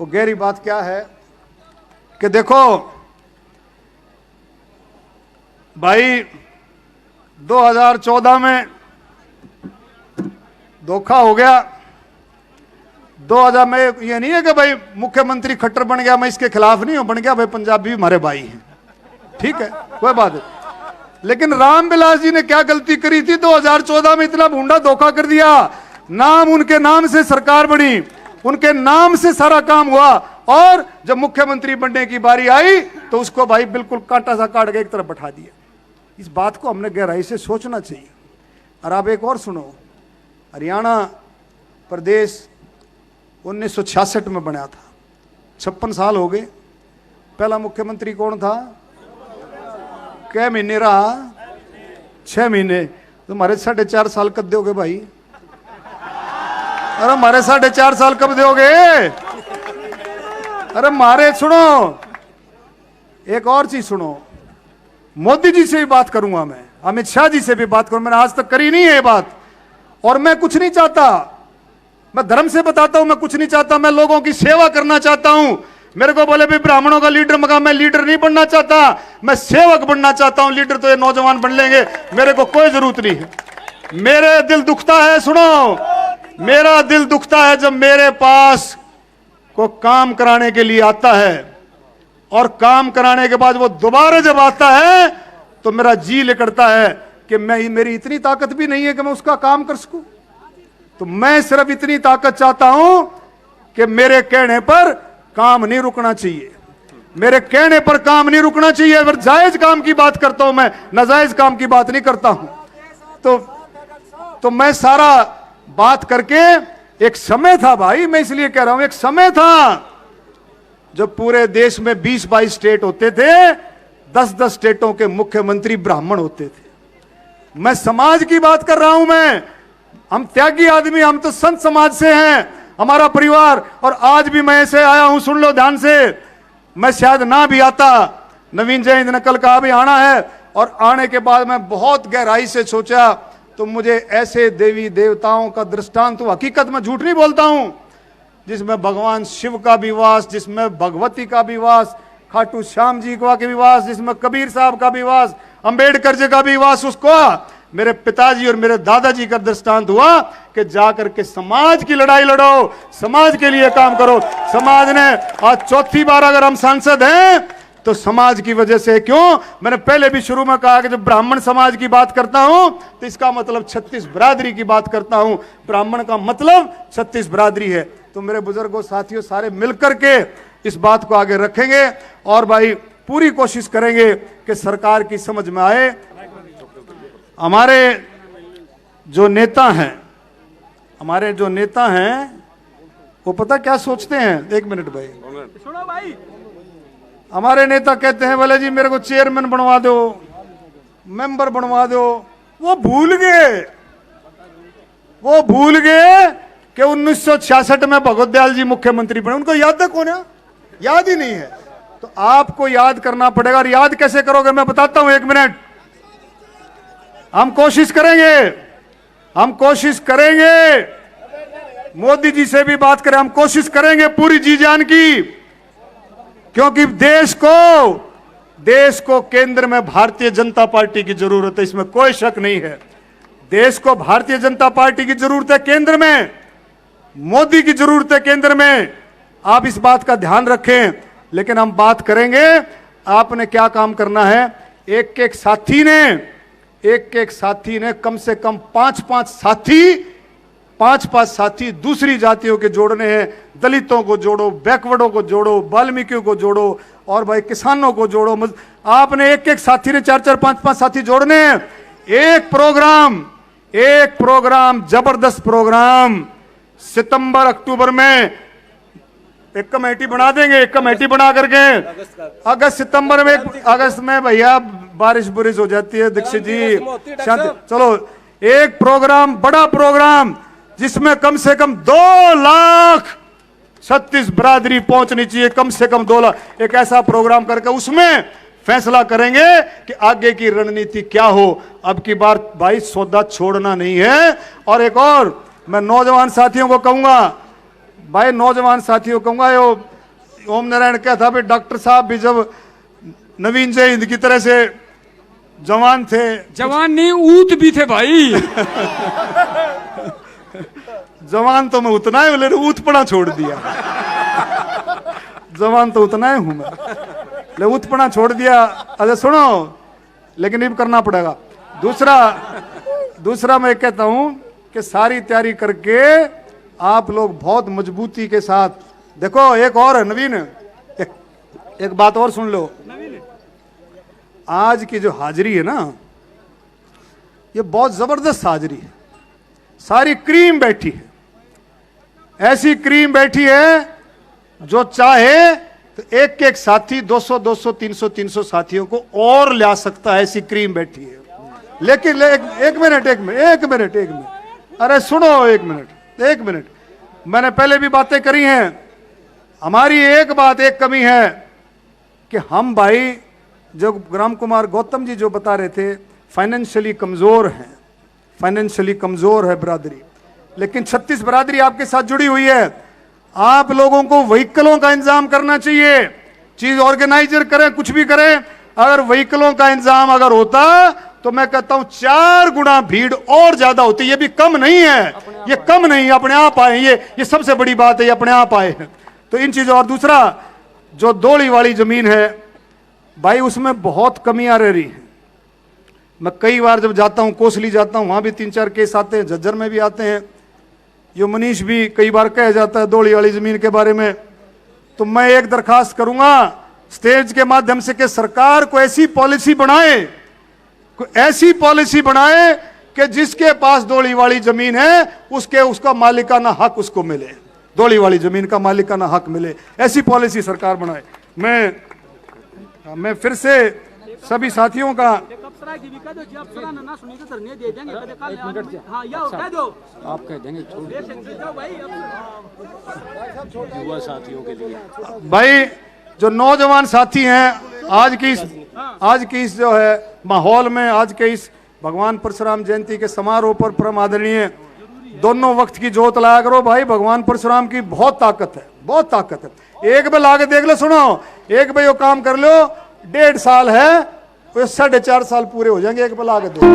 वो गहरी बात क्या है कि देखो भाई 2014 में धोखा हो गया। 2000 में ये नहीं है कि भाई मुख्यमंत्री खट्टर बन गया, मैं इसके खिलाफ नहीं हूं, बन गया भाई, पंजाबी भी हमारे भाई हैं, ठीक है, कोई बात नहीं। लेकिन रामविलास जी ने क्या गलती करी थी 2014 में? इतना भूंडा धोखा कर दिया। नाम उनके नाम से सरकार बनी, उनके नाम से सारा काम हुआ, और जब मुख्यमंत्री बनने की बारी आई तो उसको भाई बिल्कुल कांटा सा काट के एक तरफ बैठा दिया। इस बात को हमने गहराई से सोचना चाहिए। और आप एक और सुनो, हरियाणा प्रदेश 1966 में बना था, 56 साल हो गए। पहला मुख्यमंत्री कौन था? क्या महीने रहा? 6 महीने। तुम्हारे 4.5 साल कब दोगे भाई? अरे हमारे 4.5 साल कब दोगे? अरे मारे सुनो, एक और चीज सुनो, मोदी जी से भी बात करूंगा मैं, अमित शाह जी से भी बात करूंगा, मैंने आज तक करी नहीं है ये बात। और मैं कुछ नहीं चाहता, मैं धर्म से बताता हूं, मैं कुछ नहीं चाहता, मैं लोगों की सेवा करना चाहता हूं। मेरे को बोले भी ब्राह्मणों का लीडर मगा, मैं लीडर नहीं बनना चाहता, मैं सेवक बनना चाहता हूं। लीडर तो ये नौजवान बन लेंगे, मेरे को कोई जरूरत नहीं है। मेरे दिल दुखता है, सुनो, मेरा दिल दुखता है जब मेरे पास को काम कराने के लिए आता है और काम कराने के बाद वो दोबारा जब आता है तो मेरा जी लिकड़ता है कि मेरी इतनी ताकत भी नहीं है कि मैं उसका काम कर सकूं। तो मैं सिर्फ इतनी ताकत चाहता हूं कि मेरे कहने पर काम नहीं रुकना चाहिए, मेरे कहने पर काम नहीं रुकना चाहिए। अगर जायज काम की बात करता हूं मैं, नाजायज काम की बात नहीं करता हूं। तो मैं सारा बात करके, एक समय था भाई, मैं इसलिए कह रहा हूं, एक समय था जब पूरे देश में 20-22 स्टेट होते थे, 10-10 स्टेटों के मुख्यमंत्री ब्राह्मण होते थे। मैं समाज की बात कर रहा हूं। हम त्यागी आदमी, हम तो संत समाज से हैं, हमारा परिवार। और आज भी मैं ऐसे आया हूं, सुन लो ध्यान से, मैं शायद ना भी आता, नवीन जयंत ने कल कहा भी आना है, और आने के बाद मैं बहुत गहराई से सोचा तो मुझे ऐसे देवी देवताओं का दृष्टांत, तो हकीकत में झूठ नहीं बोलता हूं, जिसमें भगवान शिव का भी वास, जिसमें भगवती का भी वास, खाटू श्याम जी का भी वास, जिसमें कबीर साहब का भी वास, अंबेडकर जी का भी वास, उसको मेरे पिताजी और मेरे दादाजी का दृष्टांत हुआ कि जाकर के समाज की लड़ाई लड़ो, समाज के लिए काम करो। समाज ने आज चौथी बार अगर हम सांसद हैं तो समाज की वजह से। क्यों? मैंने पहले भी शुरू में कहा कि जब ब्राह्मण समाज की बात करता हूं तो इसका मतलब 36 बरादरी की बात करता हूं। ब्राह्मण का मतलब 36 बरादरी है। तो मेरे बुजुर्गों, साथियों, सारे मिलकर के इस बात को आगे रखेंगे और भाई पूरी कोशिश करेंगे कि सरकार की समझ में आए। हमारे जो नेता हैं, वो पता क्या सोचते हैं? एक मिनट भाई, सुनो भाई। हमारे नेता कहते हैं बोले जी मेरे को चेयरमैन बनवा दो, मेंबर बनवा दो। वो भूल गए कि 1966 में भगवत दयाल जी मुख्यमंत्री बने। उनको याद है कौन है? याद ही नहीं है। तो आपको याद करना पड़ेगा। और याद कैसे करोगे मैं बताता हूं, 1 मिनट। हम कोशिश करेंगे, मोदी जी से भी बात करें, हम कोशिश करेंगे पूरी जी जान की, क्योंकि देश को केंद्र में भारतीय जनता पार्टी की जरूरत है, इसमें कोई शक नहीं है। देश को भारतीय जनता पार्टी की जरूरत है, केंद्र में मोदी की जरूरत है, केंद्र में। आप इस बात का ध्यान रखें। लेकिन हम बात करेंगे आपने क्या काम करना है। एक एक साथी ने कम से कम 5-5 साथी दूसरी जातियों के जोड़ने हैं। दलितों को जोड़ो, बैकवर्डों को जोड़ो, वाल्मीकियों को जोड़ो, और भाई किसानों को जोड़ो। आपने एक साथी ने 4-4, 5-5 साथी जोड़ने हैं। एक प्रोग्राम, जबरदस्त प्रोग्राम, सितंबर अक्टूबर में एक कमेटी बना देंगे। एक कमेटी बना करके अगस्त सितंबर में, अगस्त में भैया बारिश बुरिश हो जाती है दीक्षित जी, शांति। चलो एक प्रोग्राम, बड़ा प्रोग्राम, जिसमें कम से कम 2,36,000 बरादरी पहुंचनी चाहिए, कम से कम 2 लाख। एक ऐसा प्रोग्राम करके उसमें फैसला करेंगे कि आगे की रणनीति क्या हो। अब की बार भाई सौदा छोड़ना नहीं है। और एक और मैं नौजवान साथियों को कहूंगा, भाई नौजवान साथियों कहूंगा, यो ओम नारायण क्या था भाई, डॉक्टर साहब भी जब नवीन जय हिंद की तरह से जवान थे, जवान नहीं ऊत भी थे भाई। जवान तो मैं उतना ही, लेकिन ऊतपना छोड़ दिया। जवान तो उतना ही हूं मैं, ले ऊतपना छोड़ दिया। अरे सुनो, लेकिन ये करना पड़ेगा। दूसरा मैं कहता हूं कि सारी तैयारी करके आप लोग बहुत मजबूती के साथ देखो। एक और है नवीन, एक बात और सुन लो। आज की जो हाजिरी है ना, ये बहुत जबरदस्त हाजिरी है। सारी क्रीम बैठी है, ऐसी क्रीम बैठी है जो चाहे तो एक एक साथी 200 200 300 300 साथियों को और ला सकता है, ऐसी क्रीम बैठी है। लेकिन एक मिनट, अरे सुनो, एक मिनट। मैंने पहले भी बातें करी हैं। हमारी एक कमी है कि हम भाई, जो राम कुमार गौतम जी जो बता रहे थे, फाइनेंशियली कमजोर हैं, फाइनेंशियली कमजोर है बरादरी। लेकिन 36 बरादरी आपके साथ जुड़ी हुई है। आप लोगों को व्हीकलों का इंतजाम करना चाहिए। चीज ऑर्गेनाइजर करें, कुछ भी करें, अगर व्हीकलों का इंतजाम अगर होता तो मैं कहता हूं 4 गुना भीड़ और ज्यादा होती। ये भी कम नहीं है, ये कम नहीं, अपने आप आए। ये सबसे बड़ी बात है, ये अपने आप आए हैं। तो इन चीजों, और दूसरा जो दोली वाली जमीन है भाई, उसमें बहुत कमियां रह रही हैं। मैं कई बार जब जाता हूं, कोसली जाता हूं, वहां भी 3-4 केस आते हैं, झज्जर में भी आते हैं। यो मनीष भी कई बार कह जाता है दोली वाली जमीन के बारे में। तो मैं एक दरखास्त करूंगा स्टेज के माध्यम से कि सरकार को ऐसी पॉलिसी बनाए कि जिसके पास दोली वाली जमीन है उसका मालिकाना हक उसको मिले, दोली वाली जमीन का मालिकाना हक मिले, ऐसी पॉलिसी सरकार बनाए। मैं फिर से सभी साथियों का आप कह देंगे युवा साथियों के लिए। भाई जो नौजवान साथी हैं, आज की इस जो है माहौल में, आज के इस भगवान परशुराम जयंती के समारोह पर परम आदरणीय दोनों वक्त की जोत लाया करो भाई। भगवान परशुराम की बहुत ताकत है, बहुत ताकत है। एक बार लाके देख लो, सुनो, एक बार यो काम कर लो, 1.5 साल है, 4.5 साल पूरे हो जाएंगे। एक बार लाके देखो।